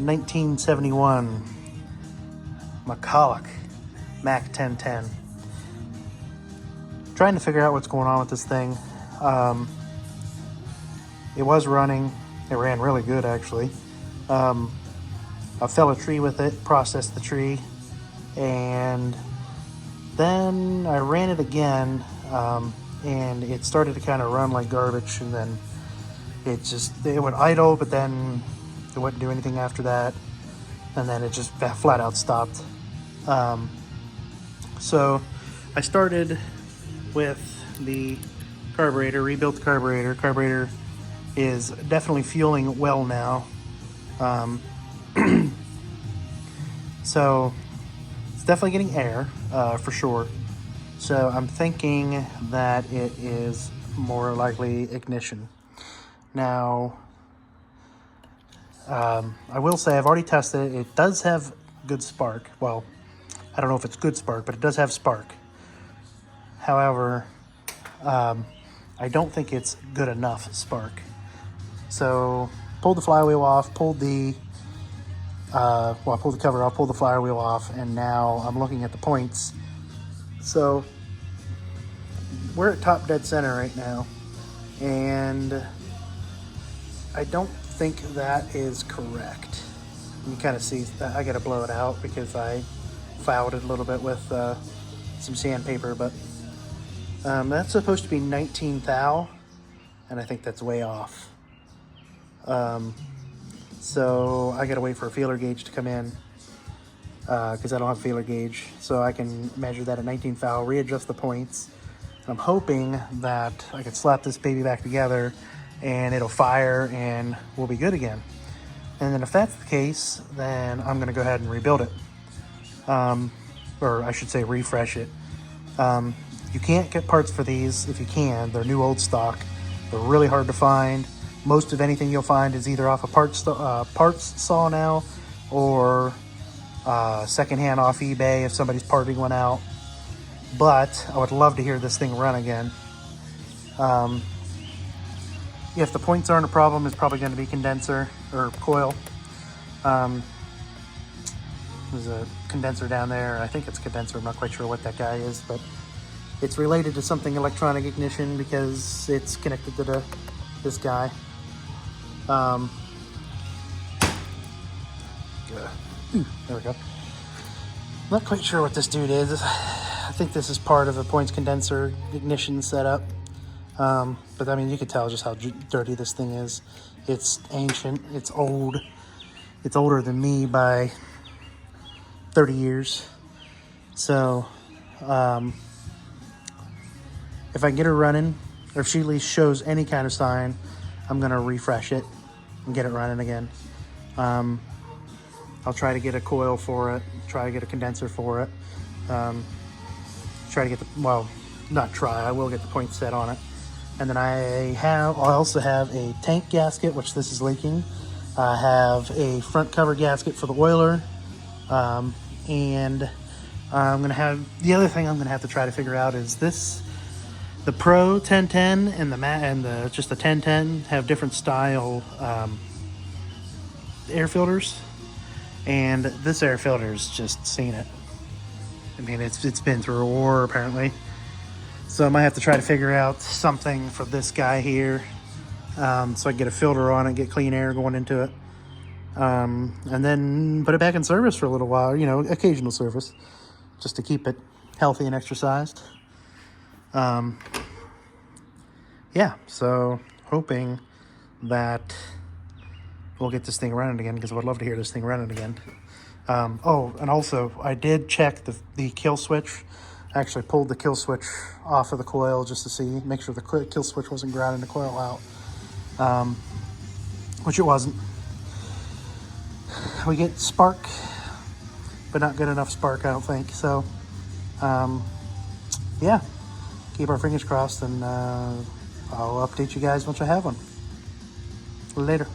1971 McCulloch MAC10-10. Trying to figure out what's going on with this thing. It was running. It ran really good, actually. I fell a tree with it, processed the tree, and then I ran it again, and it started to kind of run like garbage, and then it would idle, but then it wouldn't do anything after that, and then it just flat out stopped. So I started with the carburetor, rebuilt the carburetor. Carburetor is definitely fueling well now. So it's definitely getting air, for sure. So I'm thinking that it is more likely ignition. Now, I will say I've already tested it. It does have good spark. Well, I don't know if it's good spark, but it does have spark. However, I don't think it's good enough spark. So pulled the flywheel off, pulled the I pulled the cover off, pulled the flywheel off, and now I'm looking at the points. So we're at top dead center right now, and I don't think that is correct. You kind of see that I gotta blow it out because I fouled it a little bit with some sandpaper, but that's supposed to be 19 thou, and I think that's way off. So I gotta wait for a feeler gauge to come in, because I don't have a feeler gauge, so I can measure that at 19 thou, readjust the points. And I'm hoping that I can slap this baby back together and it'll fire and we'll be good again. And then if that's the case, then I'm gonna go ahead and rebuild it. Or I should say refresh it. You can't get parts for these. If you can, they're new old stock. They're really hard to find. Most of anything you'll find is either off a parts saw now, or secondhand off eBay if somebody's parting one out. But I would love to hear this thing run again. If the points aren't a problem, it's probably going to be condenser or coil. There's a condenser down there. I think it's condenser. I'm not quite sure what that guy is, but it's related to something electronic ignition because it's connected to this guy. There we go. Not quite sure what this dude is. I think this is part of a points condenser ignition setup. But I mean, you can tell just how dirty this thing is. It's ancient, it's old. It's older than me by 30 years. So, if I can get her running, or if she at least shows any kind of sign, I'm gonna refresh it and get it running again. I'll try to get a coil for it, try to get a condenser for it, try to get I will get the point set on it. And then I also have a tank gasket, which this is leaking. I have a front cover gasket for the oiler, and I'm gonna have, the other thing I'm gonna have to try to figure out is this. The Pro 1010 and the just the 1010 have different style air filters, and this air filter's just seen it. I mean, it's been through a war apparently. So I might have to try to figure out something for this guy here, so I can get a filter on it, get clean air going into it, and then put it back in service for a little while. You know, occasional service, just to keep it healthy and exercised. Yeah, so hoping that we'll get this thing running again, because I would love to hear this thing running again. Oh, and also I did check the kill switch. I actually pulled the kill switch off of the coil just to make sure the kill switch wasn't grounding the coil out, which it wasn't. We get spark, but not good enough spark, I don't think. So, yeah, keep our fingers crossed, and I'll update you guys once I have one. Later.